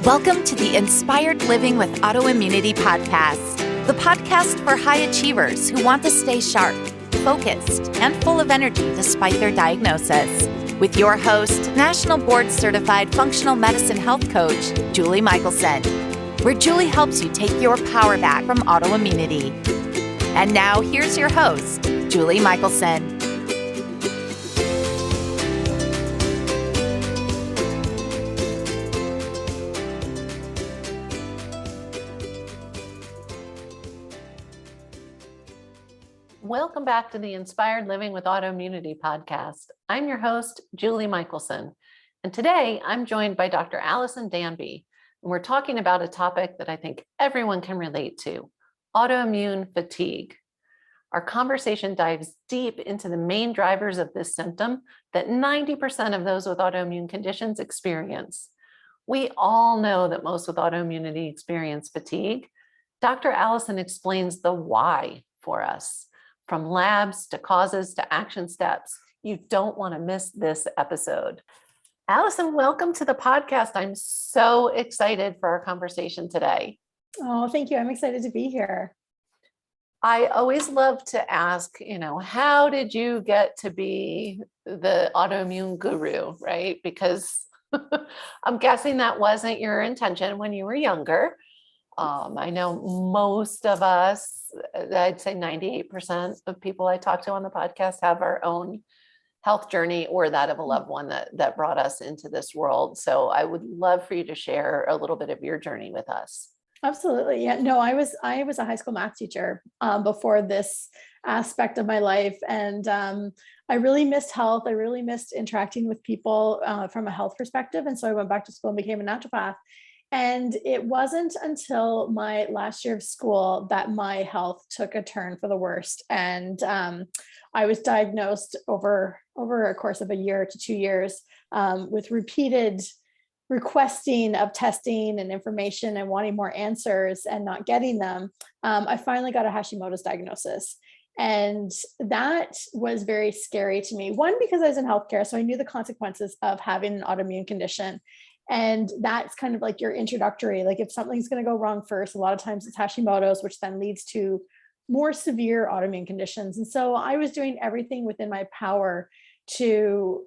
Welcome to the Inspired Living with Autoimmunity podcast, the podcast for high achievers who want to stay sharp, focused, and full of energy despite their diagnosis. With your host, National Board Certified Functional Medicine Health Coach, Julie Michelson, where Julie helps you take your power back from autoimmunity. And now here's your host, Julie Michelson. Welcome back to the Inspired Living with Autoimmunity podcast. I'm your host, Julie Michelson, and today I'm joined by Dr. Alison Danby, and we're talking about a topic that I think everyone can relate to, autoimmune fatigue. Our conversation dives deep into the main drivers of this symptom that 90% of those with autoimmune conditions experience. We all know that most with autoimmunity experience fatigue. Dr. Alison explains the why for us. From labs to causes to action steps. You don't want to miss this episode. Alison, welcome to the podcast. I'm so excited for our conversation today. Oh, thank you. I'm excited to be here. I always love to ask, how did you get to be the autoimmune guru, right? Because I'm guessing that wasn't your intention when you were younger. I know most of us, I'd say 98% of people I talk to on the podcast have our own health journey or that of a loved one that brought us into this world. So I would love for you to share a little bit of your journey with us. Absolutely. Yeah. No, I was a high school math teacher before this aspect of my life. And I really missed health. I really missed interacting with people from a health perspective. And so I went back to school and became a naturopath. And it wasn't until my last year of school that my health took a turn for the worst. And I was diagnosed over a course of a year to 2 years with repeated requesting of testing and information and wanting more answers and not getting them. I finally got a Hashimoto's diagnosis. And that was very scary to me. One, because I was in healthcare, so I knew the consequences of having an autoimmune condition. And that's kind of like your introductory, like if something's going to go wrong first, a lot of times it's Hashimoto's, which then leads to more severe autoimmune conditions. And so I was doing everything within my power to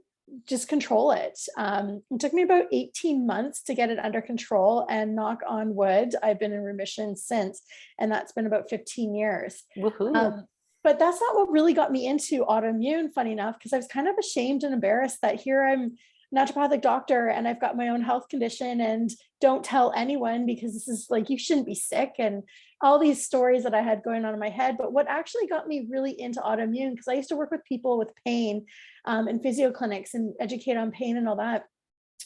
just control it. It took me about 18 months to get it under control, and knock on wood, I've been in remission since, and that's been about 15 years. But that's not what really got me into autoimmune, funny enough, because I was kind of ashamed and embarrassed that here I'm naturopathic doctor and I've got my own health condition and don't tell anyone because this is like, you shouldn't be sick, and all these stories that I had going on in my head. But what actually got me really into autoimmune, because I used to work with people with pain in physio clinics and educate on pain and all that,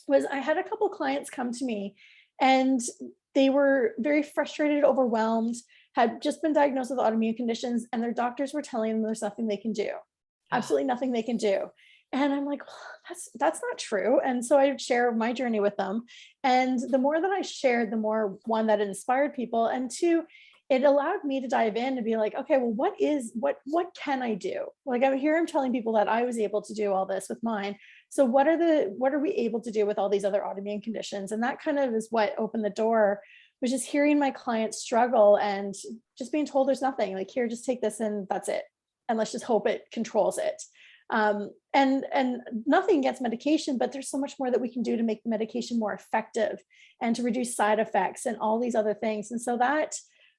was I had a couple of clients come to me and they were very frustrated, overwhelmed, had just been diagnosed with autoimmune conditions, and their doctors were telling them there's nothing they can do, absolutely nothing they can do. And I'm like, well, that's not true. And so I would share my journey with them. And the more that I shared, the more, one, that inspired people, and two, it allowed me to dive in and be like, okay, well, what can I do? Like I'm telling people that I was able to do all this with mine. So what are we able to do with all these other autoimmune conditions? And that kind of is what opened the door, was just hearing my clients struggle and just being told there's nothing, like, here, just take this and that's it. And let's just hope it controls it. And nothing against medication, but there's so much more that we can do to make the medication more effective and to reduce side effects and all these other things. And so that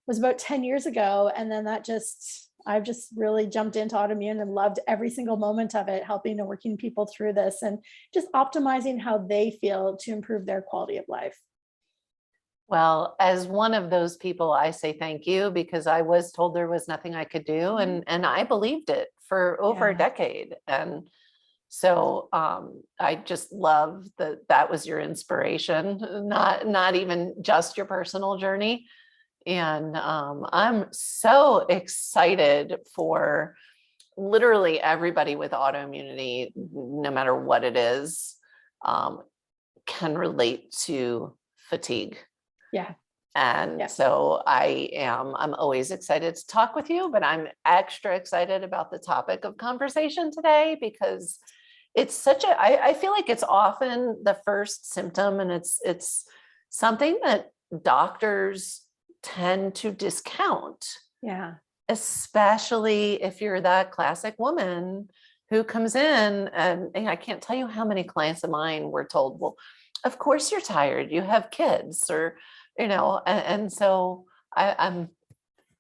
was about 10 years ago. And then I've just really jumped into autoimmune and loved every single moment of it, helping and working people through this and just optimizing how they feel to improve their quality of life. Well, as one of those people, I say thank you, because I was told there was nothing I could do, and I believed it for over a decade. And so I just love that was your inspiration, not even just your personal journey. And I'm so excited for literally everybody with autoimmunity, no matter what it is, can relate to fatigue. Yeah. And so I'm always excited to talk with you, but I'm extra excited about the topic of conversation today, because it's I feel like it's often the first symptom, and it's something that doctors tend to discount. Yeah. Especially if you're that classic woman who comes in, and I can't tell you how many clients of mine were told, well, of course you're tired, you have kids, or, and so I'm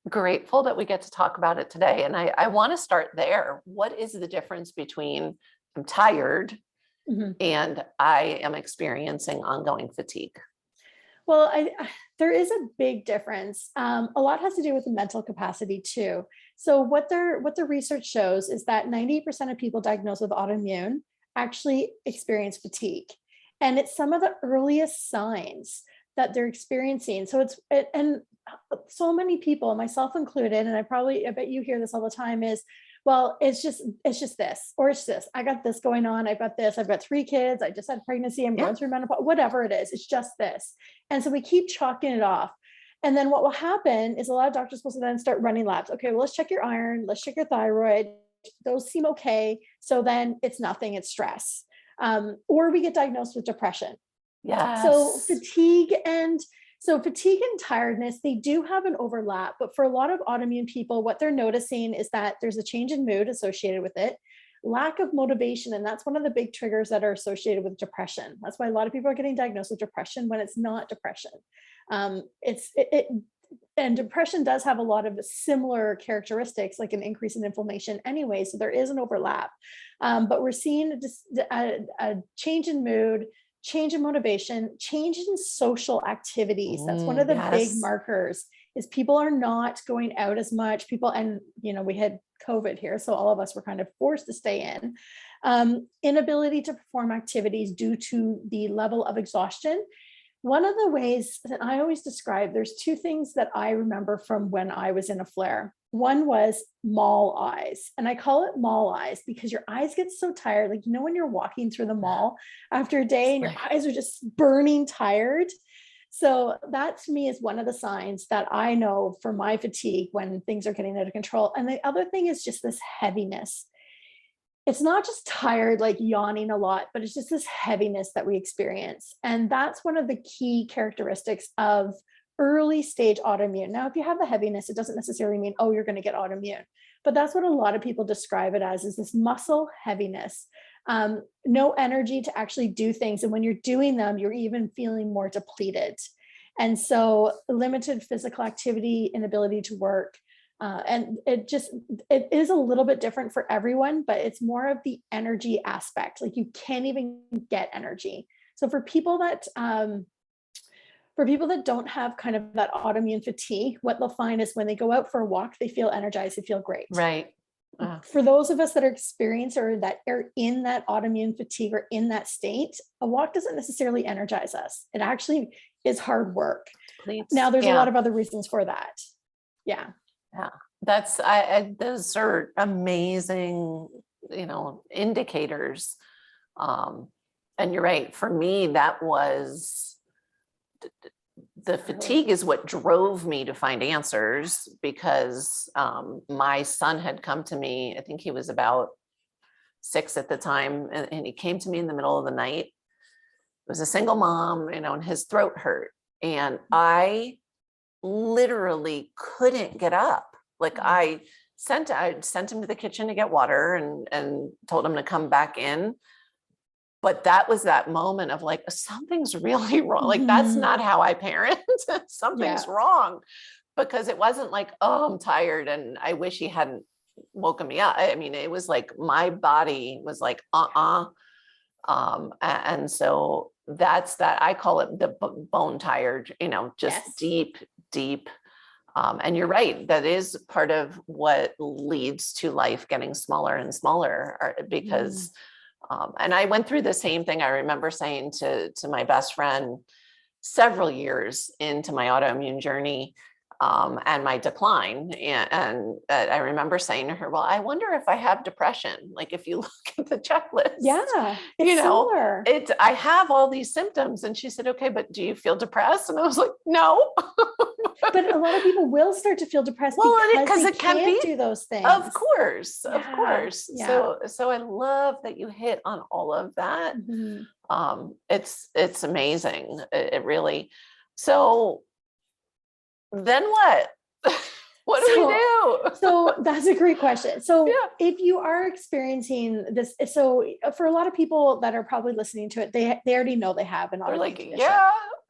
grateful that we get to talk about it today. And I want to start there. What is the difference between I'm tired and I am experiencing ongoing fatigue? Well, there is a big difference. A lot has to do with the mental capacity too. So what the research shows is that 90% of people diagnosed with autoimmune actually experience fatigue. And it's some of the earliest signs that they're experiencing. So and so many people, myself included, and I bet you hear this all the time, is, well, it's just this, or it's this, I got this going on. I've got this, I've got 3 kids. I just had pregnancy. I'm going through menopause, whatever it is. It's just this. And so we keep chalking it off. And then what will happen is a lot of doctors are supposed to then start running labs. Okay, well, let's check your iron. Let's check your thyroid. Those seem okay. So then it's nothing, it's stress. Or we get diagnosed with depression. Yeah. So fatigue and tiredness, they do have an overlap, but for a lot of autoimmune people, what they're noticing is that there's a change in mood associated with it, lack of motivation. And that's one of the big triggers that are associated with depression. That's why a lot of people are getting diagnosed with depression when it's not depression. And depression does have a lot of similar characteristics, like an increase in inflammation anyway. So there is an overlap, but we're seeing a change in mood, change in motivation, change in social activities. That's one of the big markers, is people are not going out as much. And we had COVID here, so all of us were kind of forced to stay in. Inability to perform activities due to the level of exhaustion. One of the ways that I always describe, there's 2 things that I remember from when I was in a flare. One was mall eyes. And I call it mall eyes because your eyes get so tired. Like, when you're walking through the mall after a day and your eyes are just burning tired. So that to me is one of the signs that I know for my fatigue when things are getting out of control. And the other thing is just this heaviness. It's not just tired, like yawning a lot, but it's just this heaviness that we experience. And that's one of the key characteristics of early stage autoimmune. Now, if you have the heaviness, it doesn't necessarily mean, oh, you're going to get autoimmune, but that's what a lot of people describe it as, is this muscle heaviness, no energy to actually do things. And when you're doing them, you're even feeling more depleted. And so limited physical activity, inability to work. And it is a little bit different for everyone, but it's more of the energy aspect. Like, you can't even get energy. So for people that don't have kind of that autoimmune fatigue, what they'll find is when they go out for a walk, they feel energized, they feel great. Right. For those of us that are experienced or that are in that autoimmune fatigue or in that state, a walk doesn't necessarily energize us. It actually is hard work. Now, there's a lot of other reasons for that. Yeah. That's, those are amazing, indicators. And you're right. For me, that was the fatigue is what drove me to find answers, because my son had come to me, I think he was about 6 at the time, and he came to me in the middle of the night. It was a single mom, and his throat hurt. And I literally couldn't get up. Like, I sent him to the kitchen to get water and told him to come back in. But that was that moment of like, something's really wrong. Like, that's not how I parent. Something's wrong, because it wasn't like, oh, I'm tired and I wish he hadn't woken me up. I mean, it was like my body was like, and so that's that. I call it the bone tired, just deep. And you're right. That is part of what leads to life getting smaller and smaller, because and I went through the same thing. I remember saying to my best friend several years into my autoimmune journey, and my decline. And I remember saying to her, well, I wonder if I have depression. Like if you look at the checklist, Yeah, it's similar. I have all these symptoms. And she said, okay, but do you feel depressed? And I was like, no. But a lot of people will start to feel depressed because they can't do those things. Of course. Yeah. So I love that you hit on all of that. Mm-hmm. It's amazing. It really. So then what? What do we do? So that's a great question. So if you are experiencing this, so for a lot of people that are probably listening to it, they already know they have an autoimmune condition.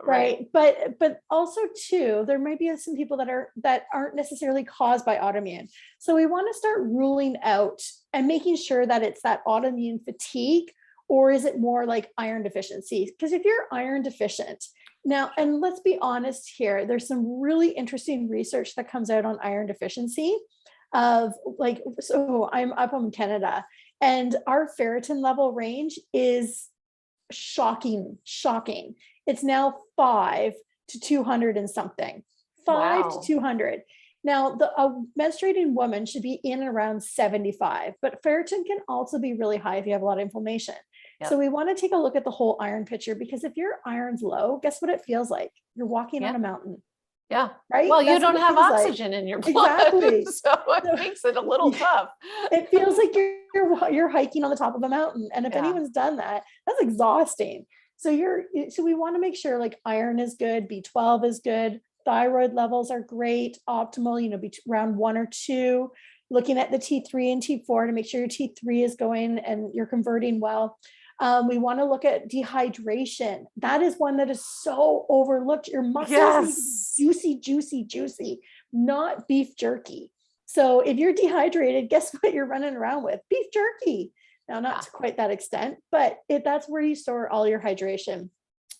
Right. But also too, there might be some people that aren't necessarily caused by autoimmune. So we want to start ruling out and making sure that it's that autoimmune fatigue, or is it more like iron deficiency? Because if you're iron deficient now, and let's be honest here, there's some really interesting research that comes out on iron deficiency of like, so I'm up in Canada and our ferritin level range is shocking. It's now 5 to 200 and something, 5 to 200. Now, a menstruating woman should be in and around 75, but ferritin can also be really high if you have a lot of inflammation. Yep. So we want to take a look at the whole iron picture, because if your iron's low, guess what it feels like? You're walking on a mountain. Yeah. Right. Well, you don't have oxygen in your blood. Exactly. So it makes it a little tough. It feels like you're hiking on the top of a mountain. And if anyone's done that, that's exhausting. So we want to make sure like iron is good, B12 is good, thyroid levels are great, optimal, around 1 or 2, looking at the T3 and T4 to make sure your T3 is going and you're converting well. We want to look at dehydration. That is one that is so overlooked. Your muscles need juicy, not beef jerky. So if you're dehydrated, guess what you're running around with? Beef jerky. Now, not to quite that extent, but that's where you store all your hydration.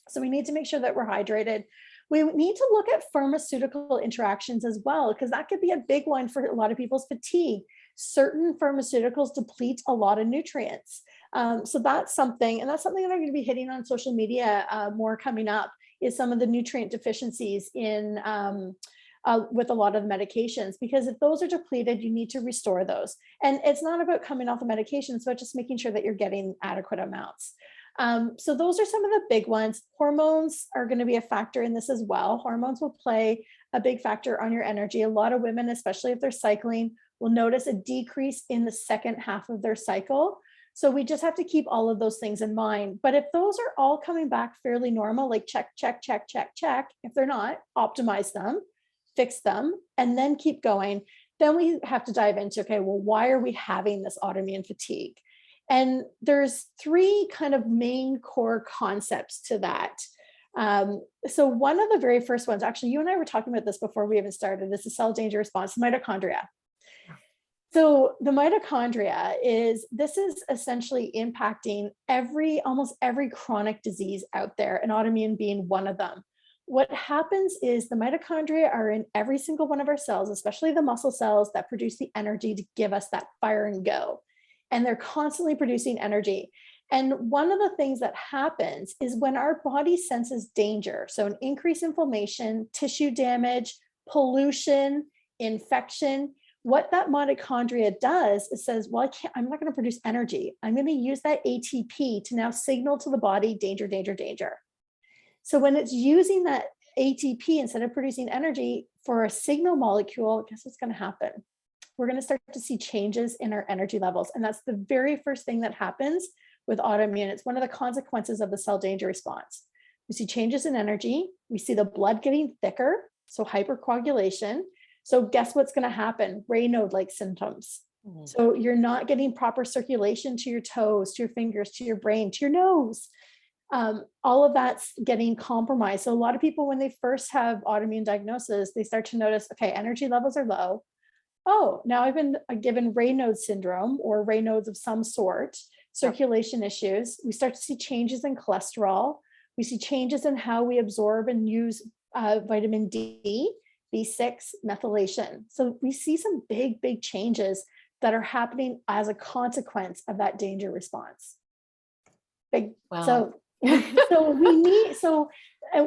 So we need to make sure that we're hydrated. We need to look at pharmaceutical interactions as well, because that could be a big one for a lot of people's fatigue. Certain pharmaceuticals deplete a lot of nutrients. So that's something that I'm going to be hitting on social media more coming up, is some of the nutrient deficiencies in with a lot of medications, because if those are depleted, you need to restore those. And it's not about coming off the medication, it's about just making sure that you're getting adequate amounts. So those are some of the big ones. Hormones are going to be a factor in this as well. Hormones will play a big factor on your energy. A lot of women, especially if they're cycling, will notice a decrease in the second half of their cycle. So we just have to keep all of those things in mind. But if those are all coming back fairly normal, like check. If they're not, optimize them, fix them, and then keep going. Then we have to dive into, okay, well, why are we having this autoimmune fatigue? And there's 3 kind of main core concepts to that. So one of the very first ones, actually, you and I were talking about this before we even started, is the cell danger response, mitochondria. So the mitochondria is essentially impacting almost every chronic disease out there, and autoimmune being one of them. What happens is the mitochondria are in every single one of our cells, especially the muscle cells that produce the energy to give us that fire and go. And they're constantly producing energy. And one of the things that happens is when our body senses danger, so an increased inflammation, tissue damage, pollution, infection, what that mitochondria does is says, well, I'm not going to produce energy. I'm going to use that ATP to now signal to the body, danger, danger, danger. So when it's using that ATP instead of producing energy for a signal molecule, guess what's going to happen? We're going to start to see changes in our energy levels. And that's the very first thing that happens with autoimmune. It's one of the consequences of the cell danger response. We see changes in energy. We see the blood getting thicker, so hypercoagulation. So guess what's going to happen? Raynaud-like symptoms. Mm-hmm. So you're not getting proper circulation to your toes, to your fingers, to your brain, to your nose. All of that's getting compromised. So a lot of people, when they first have autoimmune diagnosis, they start to notice, okay, energy levels are low. Oh, now I've been given Raynaud syndrome or Raynaud's of some sort, circulation issues. We start to see changes in cholesterol. We see changes in how we absorb and use vitamin D, B6, methylation. So we see some big, big changes that are happening as a consequence of that danger response. Big. Wow. So So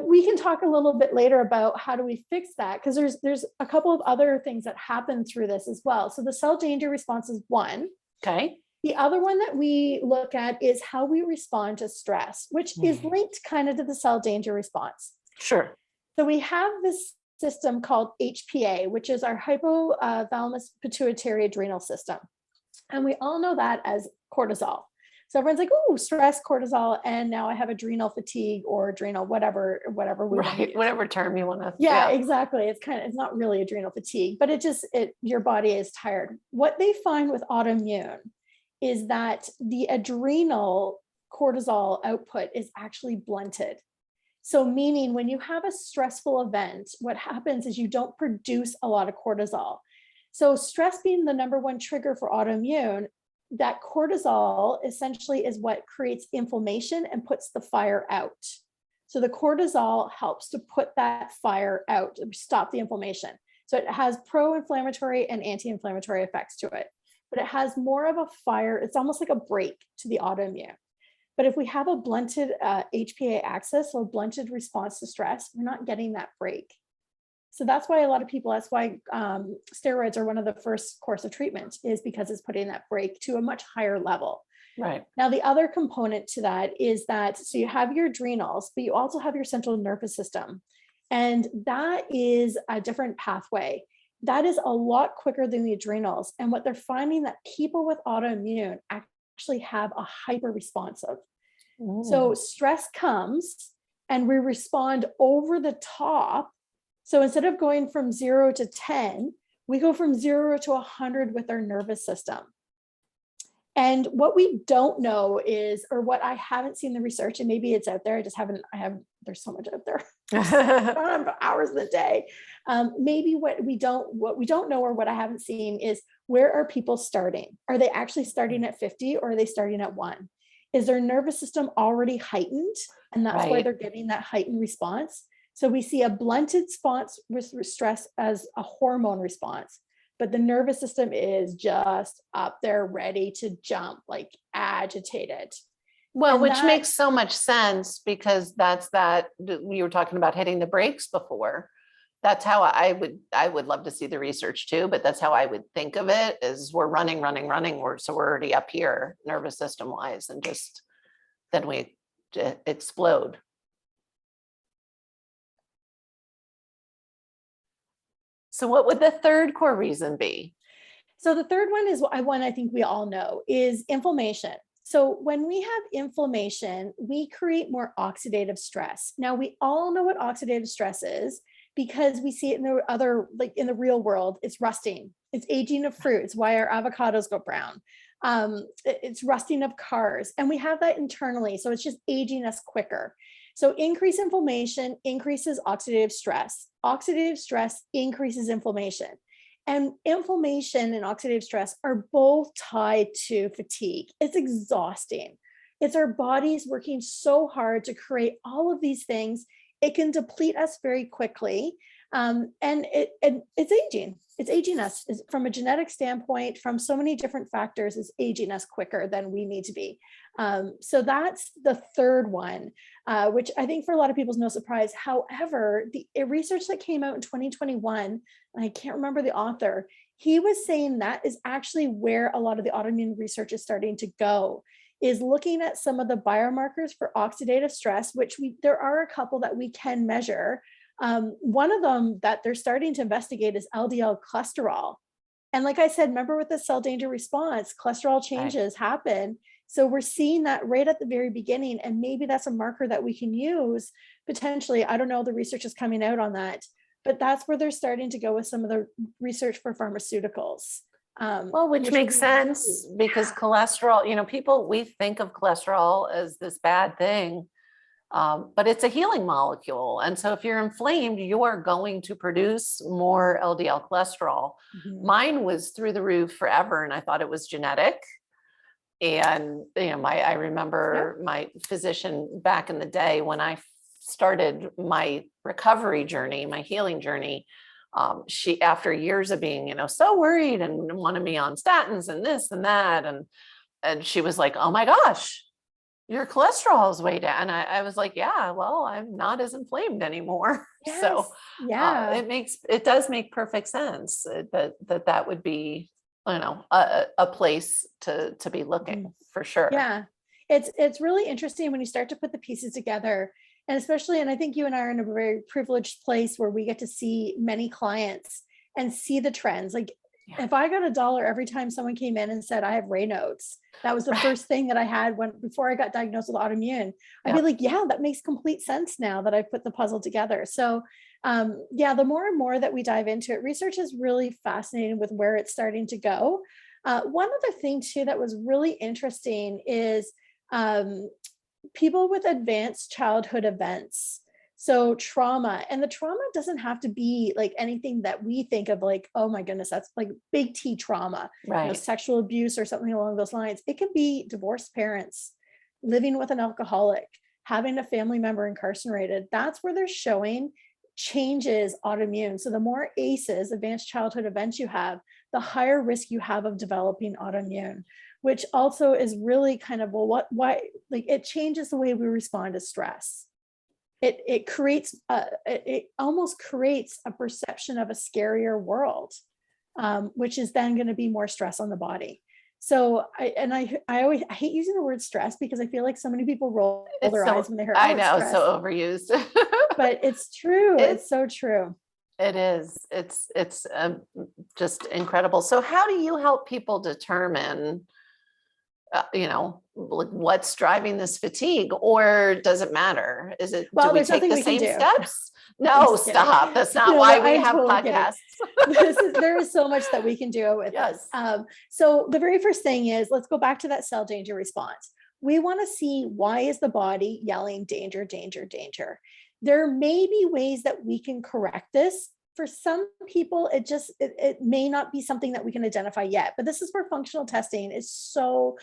we can talk a little bit later about how do we fix that, because there's a couple of other things that happen through this as well. So the cell danger response is one. Okay. The other one that we look at is how we respond to stress, which is linked kind of to the cell danger response. Sure. So we have this system called HPA, which is our hypothalamus pituitary adrenal system. And we all know that as cortisol. So everyone's like, oh, stress, cortisol, and now I have adrenal fatigue or adrenal, whatever we want to use. Whatever term you want to. Yeah, exactly. It's not really adrenal fatigue, but your body is tired. What they find with autoimmune is that the adrenal cortisol output is actually blunted. So meaning when you have a stressful event, what happens is you don't produce a lot of cortisol. So stress being the number one trigger for autoimmune, that cortisol essentially is what creates inflammation and puts the fire out. So the cortisol helps to put that fire out, stop the inflammation. So it has pro-inflammatory and anti-inflammatory effects to it, but it has more of a fire. It's almost like a brake to the autoimmune. But if we have a blunted HPA axis, so a blunted response to stress, we're not getting that break. So that's why steroids are one of the first course of treatment, is because it's putting that break to a much higher level. Right. Now, the other component to that is that, so you have your adrenals, but you also have your central nervous system. And that is a different pathway. That is a lot quicker than the adrenals. And what they're finding that people with autoimmune actually have a hyper responsive. So stress comes and we respond over the top. So instead of going from 0 to 10, we go from 0 to 100 with our nervous system. And what we don't know is, or what I haven't seen the research, and maybe it's out there, there's so much out there. I don't have hours in the day. Maybe what we don't know, or what I haven't seen, is where are people starting? Are they actually starting at 50 or are they starting at 1? Is their nervous system already heightened? And that's why they're getting that heightened response. So we see a blunted response with stress as a hormone response, but the nervous system is just up there ready to jump, like agitated. Well, which makes so much sense, because we were talking about hitting the brakes before. That's how I would love to see the research too, but that's how I would think of it, is we're running. So we're already up here nervous system wise, and then we explode. So what would the third core reason be? So the third one is one I think we all know, is inflammation. So when we have inflammation, we create more oxidative stress. Now, we all know what oxidative stress is, because we see it in the real world. It's rusting, it's aging of fruit. It's why our avocados go brown. It's rusting of cars, and we have that internally. So it's just aging us quicker. So increased inflammation increases oxidative stress. Oxidative stress increases inflammation. And inflammation and oxidative stress are both tied to fatigue. It's exhausting. It's our bodies working so hard to create all of these things. It can deplete us very quickly. And it's aging. It's aging us from a genetic standpoint, from so many different factors. It's aging us quicker than we need to be. So that's the third one, which I think for a lot of people is no surprise. However, the research that came out in 2021, and I can't remember the author, he was saying that is actually where a lot of the autoimmune research is starting to go, is looking at some of the biomarkers for oxidative stress, which there are a couple that we can measure. One of them that they're starting to investigate is LDL cholesterol. And like I said, remember with the cell danger response, cholesterol changes happen. So we're seeing that right at the very beginning, and maybe that's a marker that we can use potentially. I don't know, the research is coming out on that, but that's where they're starting to go with some of the research for pharmaceuticals. Which makes sense, because cholesterol, we think of cholesterol as this bad thing, but it's a healing molecule. And so if you're inflamed, you are going to produce more LDL cholesterol. Mm-hmm. Mine was through the roof forever, and I thought it was genetic. And, I remember my physician back in the day when I started my recovery journey, my healing journey, she, after years of being, so worried and wanted me on statins and this and that. And she was like, oh my gosh, your cholesterol is way down. And I was like, yeah, well, I'm not as inflamed anymore. Yes. So Yeah. it does make perfect sense that would be, a place to be looking for sure. Yeah. It's really interesting when you start to put the pieces together, and especially, and I think you and I are in a very privileged place where we get to see many clients and see the trends. Like if I got $1 every time someone came in and said, I have Raynaud's, that was the first thing that I had before I got diagnosed with autoimmune. I'd be like, yeah, that makes complete sense now that I put the puzzle together. So the more and more that we dive into it, research is really fascinating with where it's starting to go. One other thing too that was really interesting is people with advanced childhood events. So trauma, and the trauma doesn't have to be like anything that we think of like, oh my goodness, that's like big T trauma, right? Sexual abuse or something along those lines. It can be divorced parents, living with an alcoholic, having a family member incarcerated. That's where they're showing changes autoimmune. So the more ACEs, advanced childhood events you have, the higher risk you have of developing autoimmune, which also is really kind of, well, why, like it changes the way we respond to stress. It creates, it almost creates a perception of a scarier world, which is then going to be more stress on the body. So I hate using the word stress because I feel like so many people roll their eyes when they hear, I know, stress. so overused. But it's true. It's so true. It is. It's just incredible. So how do you help people determine, what's driving this fatigue, or does it matter? Is it, do we take the same steps? No, stop. That's not why we have podcasts. There is so much that we can do with this. So the very first thing is, let's go back to that cell danger response. We want to see, why is the body yelling danger, danger, danger? There may be ways that we can correct this. For some people, it may not be something that we can identify yet, but this is where functional testing is so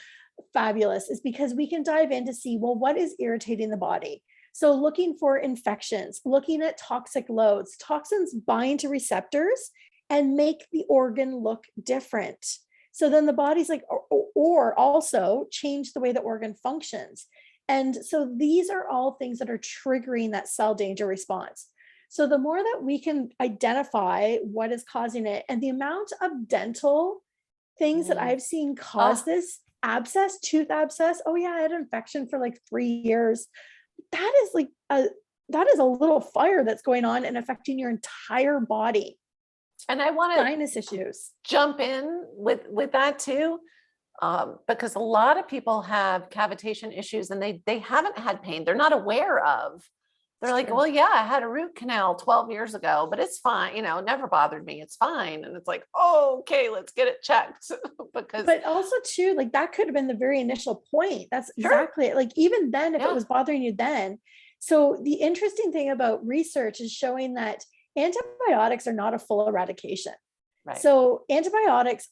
fabulous, is because we can dive in to see, well, what is irritating the body? So looking for infections, looking at toxic loads. Toxins bind to receptors and make the organ look different. So then the body's like, or also change the way the organ functions. And so these are all things that are triggering that cell danger response. So the more that we can identify what is causing it, and the amount of dental things that I've seen cause this abscess, tooth abscess. Oh yeah, I had an infection for like 3 years. That is a little fire that's going on and affecting your entire body. And I want to sinus issues. Jump in with that too. Because a lot of people have cavitation issues and they haven't had pain. They're not aware of. They're like, well, yeah, I had a root canal 12 years ago, but it's fine. It never bothered me. It's fine. And it's like, oh, okay, let's get it checked. But also too, like that could have been the very initial point. That's exactly it. Like even then, if it was bothering you then. So the interesting thing about research is showing that antibiotics are not a full eradication. Right. So antibiotics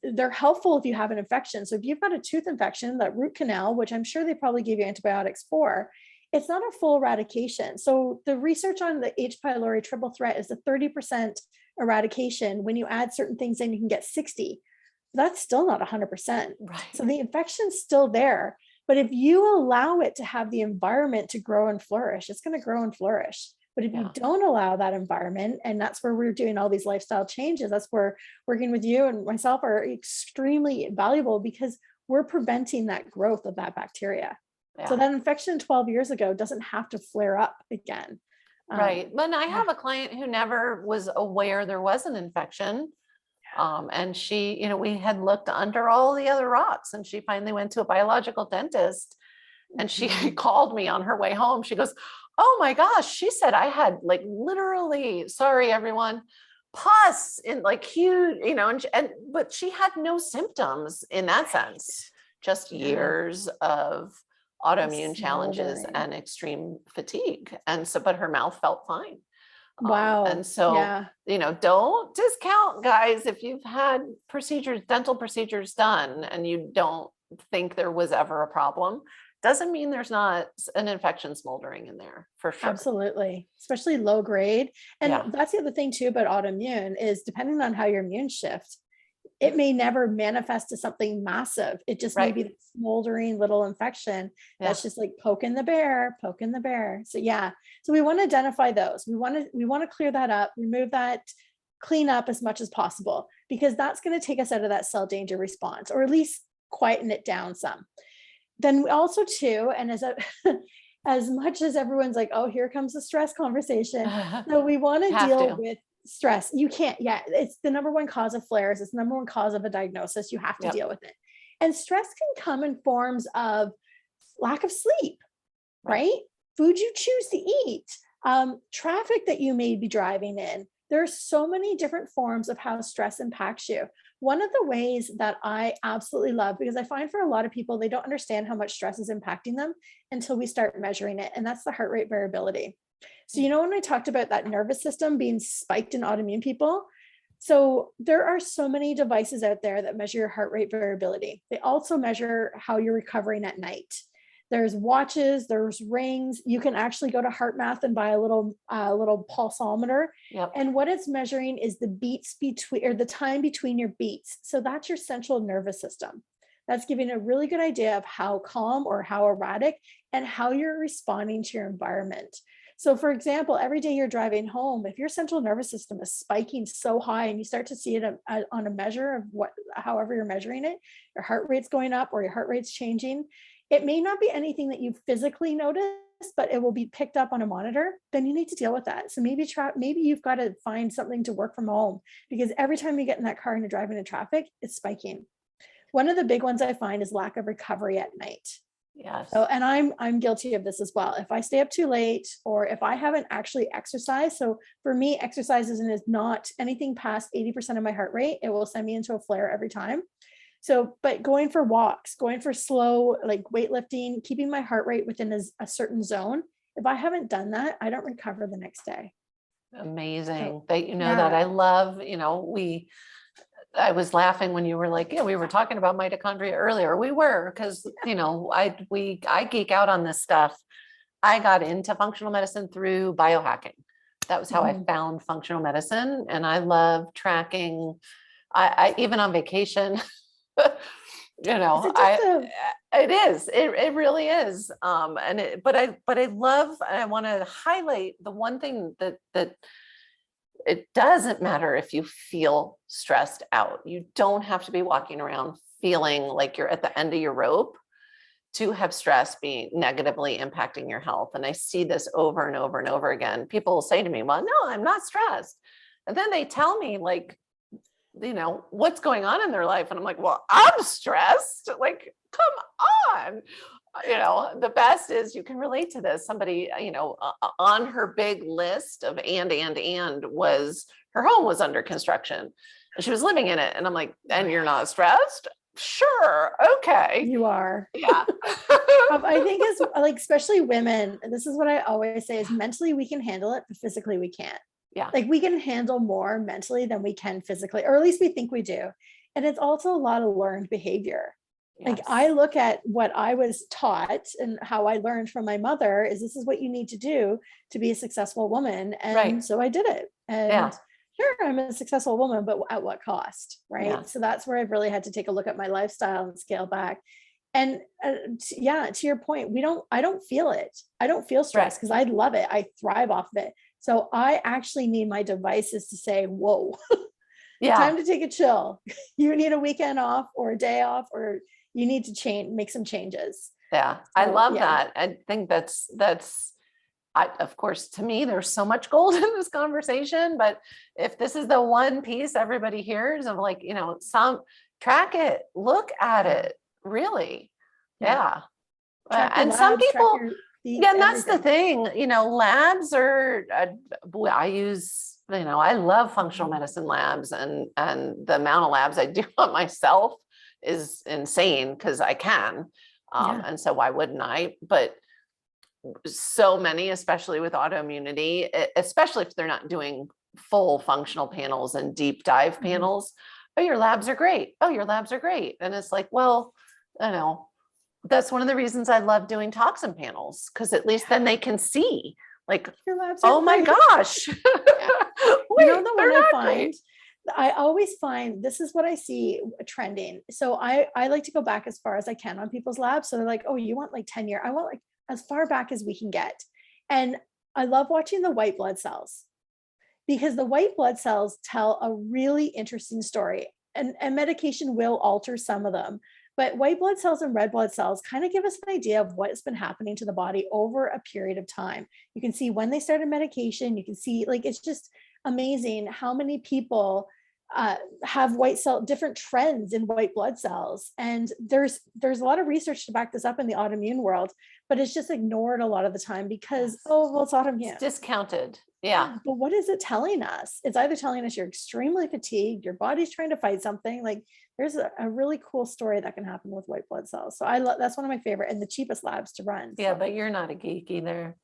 they're helpful if you have an infection. So if you've got a tooth infection, that root canal, which I'm sure they probably gave you antibiotics for, it's not a full eradication. So the research on the H. pylori triple threat is a 30% eradication. When you add certain things in, you can get 60. That's still not 100%. Right. So the infection's still there. But if you allow it to have the environment to grow and flourish, it's going to grow and flourish. But if you don't allow that environment, and that's where we're doing all these lifestyle changes, that's where working with you and myself are extremely valuable, because we're preventing that growth of that bacteria. Yeah. So that infection 12 years ago doesn't have to flare up again. Right. But I have a client who never was aware there was an infection. And she, we had looked under all the other rocks, and she finally went to a biological dentist, and she called me on her way home. She goes, oh my gosh, she said I had like literally, sorry everyone, pus in like huge, but she had no symptoms in that sense, just years of autoimmune challenges and extreme fatigue. And so, but her mouth felt fine. Wow. And so, don't discount, guys, if you've had dental procedures done and you don't think there was ever a problem, doesn't mean there's not an infection smoldering in there, for sure. Absolutely. Especially low grade. And that's the other thing too about autoimmune is, depending on how your immune shifts, it may never manifest to something massive. It just may Right. be the smoldering little infection that's just like poking the bear. So yeah, so we want to identify those. We want to clear that up, remove that, clean up as much as possible, because that's going to take us out of that cell danger response, or at least quieten it down some. Then we also too, and as much as everyone's like, oh, here comes the stress conversation. So we want to deal with stress. You can't, it's the number one cause of flares. It's the number one cause of a diagnosis. You have to deal with it. And stress can come in forms of lack of sleep, right? Food you choose to eat, traffic that you may be driving in. There are so many different forms of how stress impacts you. One of the ways that I absolutely love, because I find for a lot of people, they don't understand how much stress is impacting them until we start measuring it. And that's the heart rate variability. So, when I talked about that nervous system being spiked in autoimmune people, so there are so many devices out there that measure your heart rate variability. They also measure how you're recovering at night. There's watches, there's rings. You can actually go to HeartMath and buy a little pulsometer. And what it's measuring is the beats between, or the time between your beats. So that's your central nervous system. That's giving a really good idea of how calm or how erratic and how you're responding to your environment. So for example, every day you're driving home, if your central nervous system is spiking so high and you start to see it on a measure of however you're measuring it, your heart rate's going up or your heart rate's changing, it may not be anything that you physically notice, but it will be picked up on a monitor. Then you need to deal with that. So maybe you've got to find something to work from home, because every time you get in that car and you're driving in traffic, it's spiking. One of the big ones I find is lack of recovery at night. Yes. So, and I'm guilty of this as well. If I stay up too late, or if I haven't actually exercised. So for me, exercise is not anything past 80% of my heart rate. It will send me into a flare every time. So, but going for walks, going for slow, like weightlifting, keeping my heart rate within a certain zone. If I haven't done that, I don't recover the next day. Amazing that that. I love, I was laughing when you were like, we were talking about mitochondria earlier. We were, because, I geek out on this stuff. I got into functional medicine through biohacking. That was how I found functional medicine. And I love tracking. I even on vacation, it is, it really is. But I love, and I want to highlight the one thing that it doesn't matter if you feel stressed out. You don't have to be walking around feeling like you're at the end of your rope to have stress being negatively impacting your health. And I see this over and over and over again. People will say to me, well, no, I'm not stressed. And then they tell me what's going on in their life. And I'm like, well, I'm stressed. Like, come on. The best is you can relate to this. Somebody, on her big list of and was her home was under construction and she was living in it. And I'm like, and you're not stressed? Sure. Okay. You are. Yeah. I think it's like, especially women, this is what I always say is mentally we can handle it, but physically we can't. Yeah. Like we can handle more mentally than we can physically, or at least we think we do. And it's also a lot of learned behavior. Yes. Like I look at what I was taught and how I learned from my mother is this is what you need to do to be a successful woman. And so I did it. And sure, I'm a successful woman, but at what cost? Right. Yeah. So that's where I've really had to take a look at my lifestyle and scale back. And to your point, I don't feel it. I don't feel stress because I love it. I thrive off of it. So I actually need my devices to say, whoa, time to take a chill. You need a weekend off or a day off, or you need to make some changes. Yeah. So, I love that. I think that's, of course, to me, there's so much gold in this conversation, but if this is the one piece everybody hears of track it, look at it, really. Yeah. And labs, some people, and that's the thing, labs are, I use, I love functional medicine labs and the amount of labs I do on myself is insane because I can. And so why wouldn't I? But so many, especially with autoimmunity, especially if they're not doing full functional panels and deep dive panels. Oh, your labs are great. Oh, your labs are great. And it's like, well, that's one of the reasons I love doing toxin panels, because at least then they can see like, oh my gosh. Wait, the one I find, I always find this is what I see trending. So I like to go back as far as I can on people's labs. So they're like, oh, you want like 10 year? I want like as far back as we can get. And I love watching the white blood cells because the white blood cells tell a really interesting story. And medication will alter some of them. But white blood cells and red blood cells kind of give us an idea of what's been happening to the body over a period of time. You can see when they started medication. You can see, like, it's just amazing how many people have different trends in white blood cells. And there's a lot of research to back this up in the autoimmune world, but it's just ignored a lot of the time because, oh, well, it's autoimmune. It's discounted. Yeah. But what is it telling us? It's either telling us you're extremely fatigued, your body's trying to fight something. Like, there's a really cool story that can happen with white blood cells. So that's one of my favorite and the cheapest labs to run. Yeah, but you're not a geek either.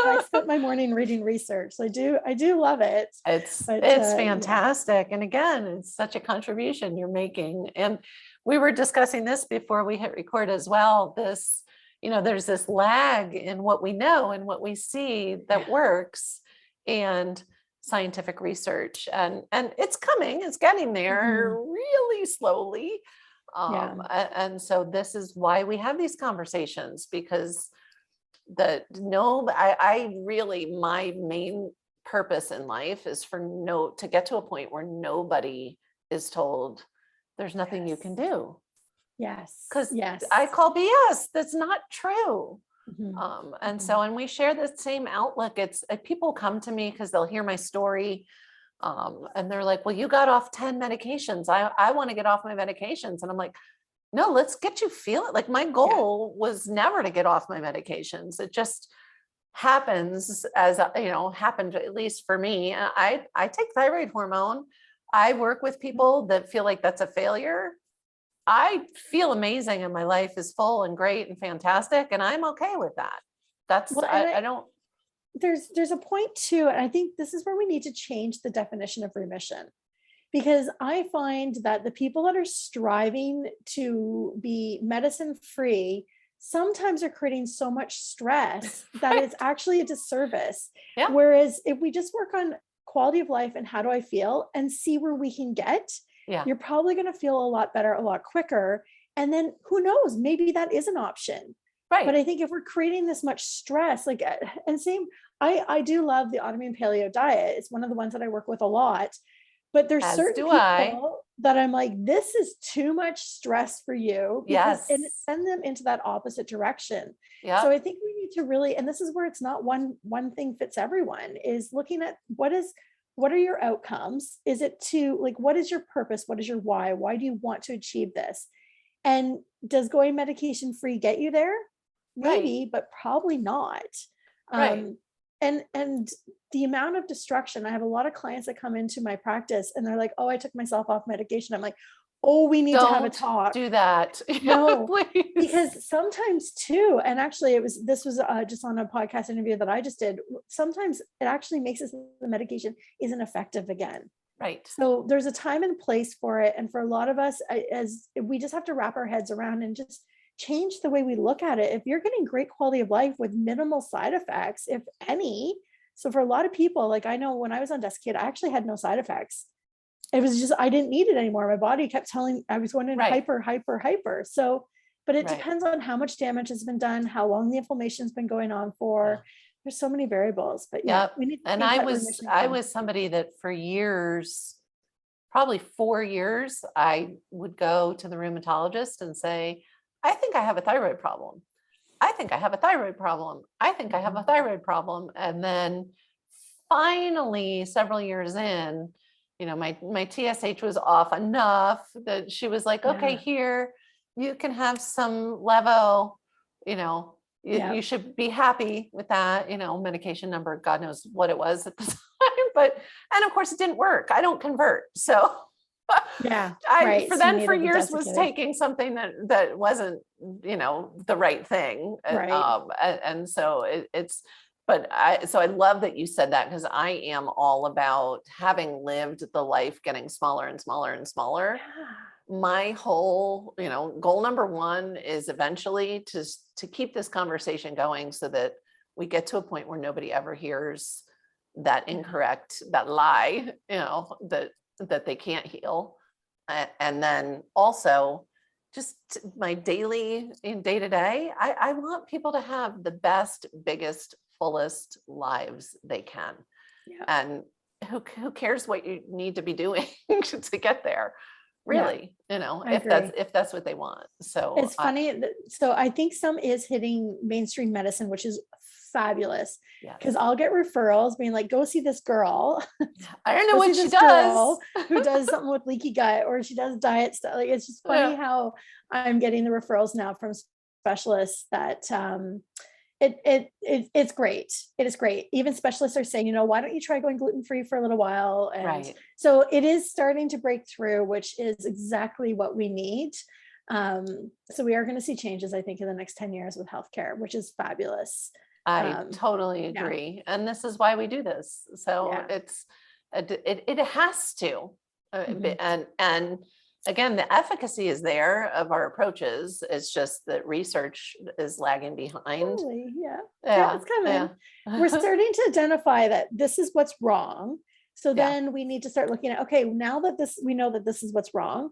I spent my morning reading research. So I do love it. It's fantastic. And again, it's such a contribution you're making. And we were discussing this before we hit record as well. This, there's this lag in what we know and what we see that works, and scientific research. And it's coming, it's getting there really slowly. And so this is why we have these conversations, because my main purpose in life is to get to a point where nobody is told there's nothing you can do. Yes. Because I call BS. That's not true. And we share the same outlook. It's people come to me because they'll hear my story. And they're like, well, you got off 10 medications. I want to get off my medications. And I'm like, no, let's get you feel it. Like, my goal was never to get off my medications. It just happens as, happened, at least for me. I take thyroid hormone. I work with people that feel like that's a failure. I feel amazing and my life is full and great and fantastic. And I'm okay with that. There's a point too. And I think this is where we need to change the definition of remission. Because I find that the people that are striving to be medicine free sometimes are creating so much stress that it's actually a disservice. Yeah. Whereas if we just work on quality of life and how do I feel and see where we can get, you're probably going to feel a lot better, a lot quicker. And then who knows, maybe that is an option. Right. But I think if we're creating this much stress, I do love the autoimmune paleo diet. It's one of the ones that I work with a lot. But there's certain people that I'm like, this is too much stress for you. And it sends them into that opposite direction. Yeah. So I think we need to really, and this is where it's not one thing fits everyone, is looking at what are your outcomes? Is it what is your purpose? What is your why? Why do you want to achieve this? And does going medication free get you there? Maybe, but probably not. And the amount of destruction, I have a lot of clients that come into my practice and they're like, oh, I took myself off medication. I'm like, oh, we need to have a talk. Do that. No, because sometimes too, and actually this was just on a podcast interview that I just did. Sometimes it actually makes it so the medication isn't effective again. Right. So there's a time and place for it. And for a lot of us, as we just have to wrap our heads around and just change the way we look at it. If you're getting great quality of life with minimal side effects, if any. So for a lot of people, like I know when I was on Desiccate, I actually had no side effects. It was just, I didn't need it anymore. My body kept telling, I was going into hyper. So, but it depends on how much damage has been done, how long the inflammation has been going on for. There's so many variables, but we need to. And I was somebody that for years, probably 4 years, I would go to the rheumatologist and say, I think I have a thyroid problem. I think I have a thyroid problem. I think I have a thyroid problem. And then finally, several years in, my TSH was off enough that she was like, okay, here, you can have some levo, you should be happy with that, medication number, God knows what it was at the time, and of course it didn't work. I don't convert. So for years was taking something that wasn't, the right thing. And so so I love that you said that, because I am all about having lived the life getting smaller and smaller and smaller. My whole, goal number one is eventually to keep this conversation going so that we get to a point where nobody ever hears that incorrect, that lie, that they can't heal. And then also just my daily in day to day, I want people to have the best, biggest, fullest lives they can. Yeah. And who cares what you need to be doing to get there, really, if that's what they want. So it's funny. So I think some is hitting mainstream medicine, which is fabulous, because I'll get referrals being like, go see this girl. I don't know what she does. Who does something with leaky gut, or she does diet stuff. Like, it's just funny how I'm getting the referrals now from specialists that it's great. It is great. Even specialists are saying, why don't you try going gluten-free for a little while? And so it is starting to break through, which is exactly what we need. So we are going to see changes, I think, in the next 10 years with healthcare, which is fabulous. I totally agree. And this is why we do this. So it has to, and again, the efficacy is there of our approaches. It's just that research is lagging behind. Totally, it's coming. We're starting to identify that this is what's wrong. So then we need to start looking at, okay, now that we know that this is what's wrong,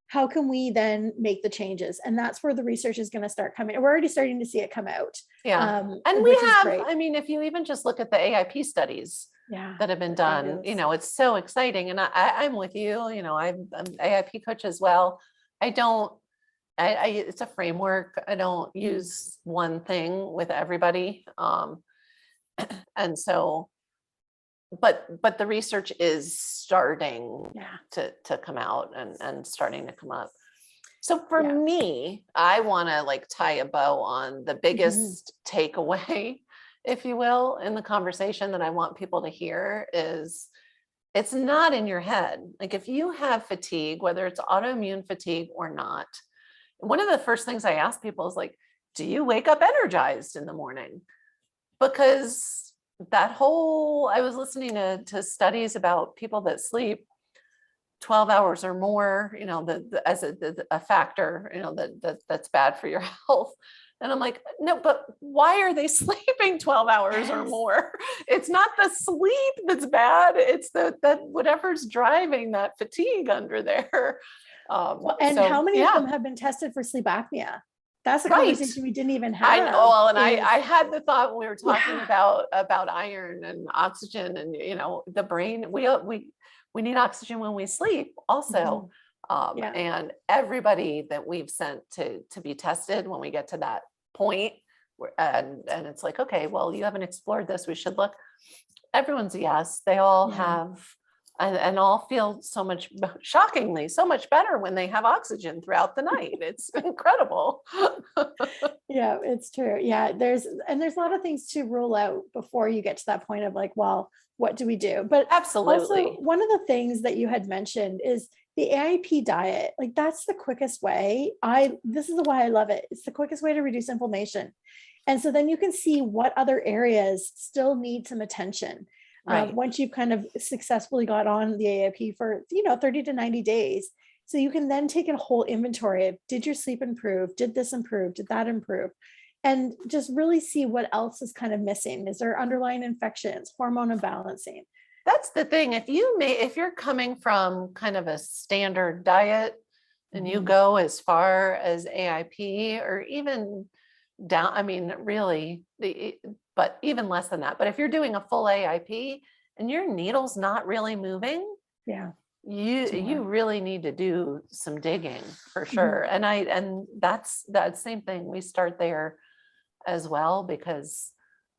how can we then make the changes? And that's where the research is going to start coming. We're already starting to see it come out. And we have, if you even just look at the AIP studies that have been done, it's so exciting. And I'm with you, I'm an AIP coach as well. It's a framework. I don't use one thing with everybody. And so, but the research is starting to come out and starting to come up. So for me, I want to tie a bow on the biggest takeaway, if you will, in the conversation that I want people to hear is it's not in your head. Like if you have fatigue, whether it's autoimmune fatigue or not, one of the first things I ask people is do you wake up energized in the morning? Because I was listening to studies about people that sleep 12 hours or more, as a factor, that's bad for your health. And I'm like, no, but why are they sleeping 12 hours or more? It's not the sleep that's bad. It's that whatever's driving that fatigue under there. How many of them have been tested for sleep apnea? That's a conversation we didn't even have. I know. And I had the thought when we were talking about iron and oxygen and, the brain, we need oxygen when we sleep also. And everybody that we've sent to be tested when we get to that point and it's like, okay, well, you haven't explored this. We should look. Everyone's a yes. They all have, and all feel shockingly, so much better when they have oxygen throughout the night. It's incredible. Yeah, it's true. Yeah. There's a lot of things to rule out before you get to that point of well, what do we do? But absolutely. Also, one of the things that you had mentioned is the AIP diet. That's the quickest way. This is why I love it. It's the quickest way to reduce inflammation. And so then you can see what other areas still need some attention. Once you've kind of successfully got on the AIP for, 30 to 90 days. So you can then take a whole inventory of, did your sleep improve? Did this improve? Did that improve? And just really see what else is kind of missing. Is there underlying infections, hormone imbalancing? That's the thing. If you're coming from kind of a standard diet and you go as far as AIP or even down, really but even less than that. But if you're doing a full AIP and your needle's not really moving, you really need to do some digging for sure. And that's that same thing. We start there as well, because,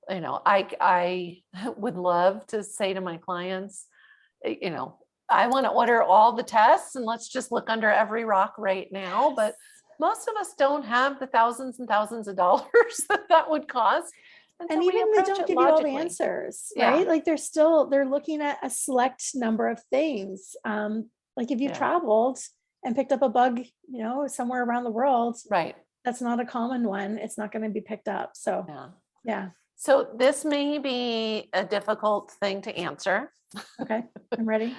I would love to say to my clients, I want to order all the tests and let's just look under every rock right now. But most of us don't have the thousands and thousands of dollars that would cost. And even they don't give you all the answers, right? They're looking at a select number of things. If you've traveled and picked up a bug, somewhere around the world, that's not a common one. It's not going to be picked up. So, So this may be a difficult thing to answer. Okay, I'm ready.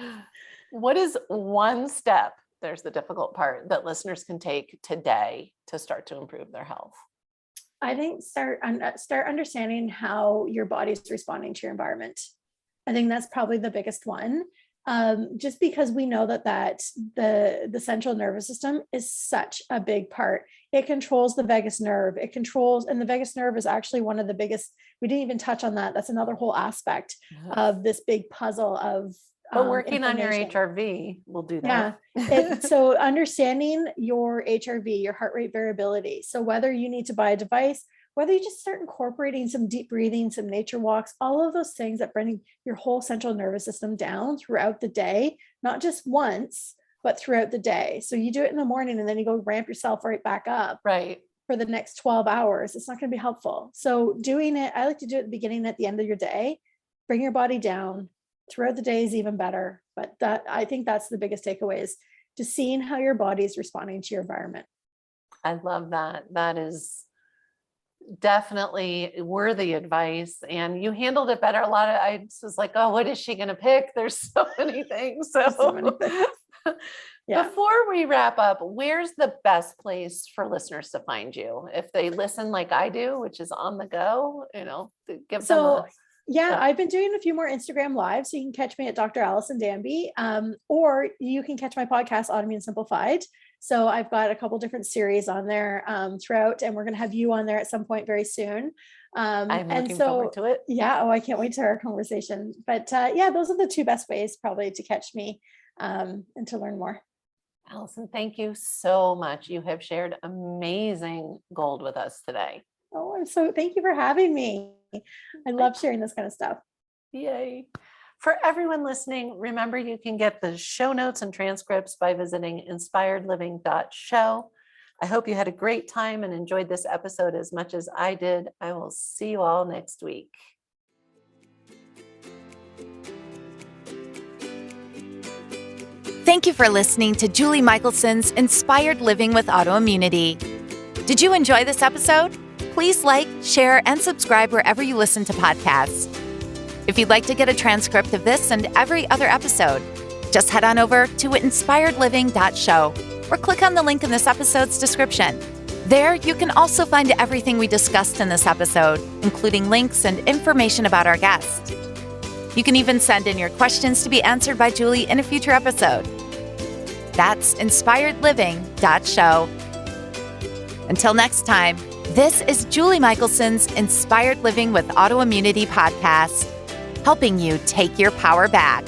What is one step, there's the difficult part, that listeners can take today to start to improve their health? I think start understanding how your body's responding to your environment. I think that's probably the biggest one. Just because we know that the central nervous system is such a big part. It controls the vagus nerve. And the vagus nerve is actually one of the biggest. We didn't even touch on that. That's another whole aspect of this big puzzle of. But working on your HRV will do that. Yeah. So understanding your HRV, your heart rate variability. So whether you need to buy a device, whether you just start incorporating some deep breathing, some nature walks, all of those things that bring your whole central nervous system down throughout the day, not just once, but throughout the day. So you do it in the morning and then you go ramp yourself right back up. Right. For the next 12 hours. It's not going to be helpful. So doing it, I like to do it at the beginning and at the end of your day. Bring your body down. Throughout the day is even better. But I think that's the biggest takeaway, is just seeing how your body is responding to your environment. I love that. That is definitely worthy advice. And you handled it better. I was like, oh, what is she going to pick? There's so many things. So many things. Yeah. Before we wrap up, where's the best place for listeners to find you? If they listen like I do, which is on the go, give them I've been doing a few more Instagram lives. So you can catch me at Dr. Alison Danby, or you can catch my podcast, Autoimmune Simplified. So I've got a couple different series on there throughout, and we're going to have you on there at some point very soon. I'm looking forward to it. Yeah. Oh, I can't wait to our conversation. But those are the two best ways probably to catch me and to learn more. Alison, thank you so much. You have shared amazing gold with us today. Oh, thank you for having me. I love sharing this kind of stuff. Yay. For everyone listening, remember you can get the show notes and transcripts by visiting inspiredliving.show. I hope you had a great time and enjoyed this episode as much as I did. I will see you all next week. Thank you for listening to Julie Michelson's Inspired Living with Autoimmunity. Did you enjoy this episode? Please like, share, and subscribe wherever you listen to podcasts. If you'd like to get a transcript of this and every other episode, just head on over to inspiredliving.show or click on the link in this episode's description. There, you can also find everything we discussed in this episode, including links and information about our guest. You can even send in your questions to be answered by Julie in a future episode. That's inspiredliving.show. Until next time, this is Julie Michelson's Inspired Living with Autoimmunity podcast, helping you take your power back.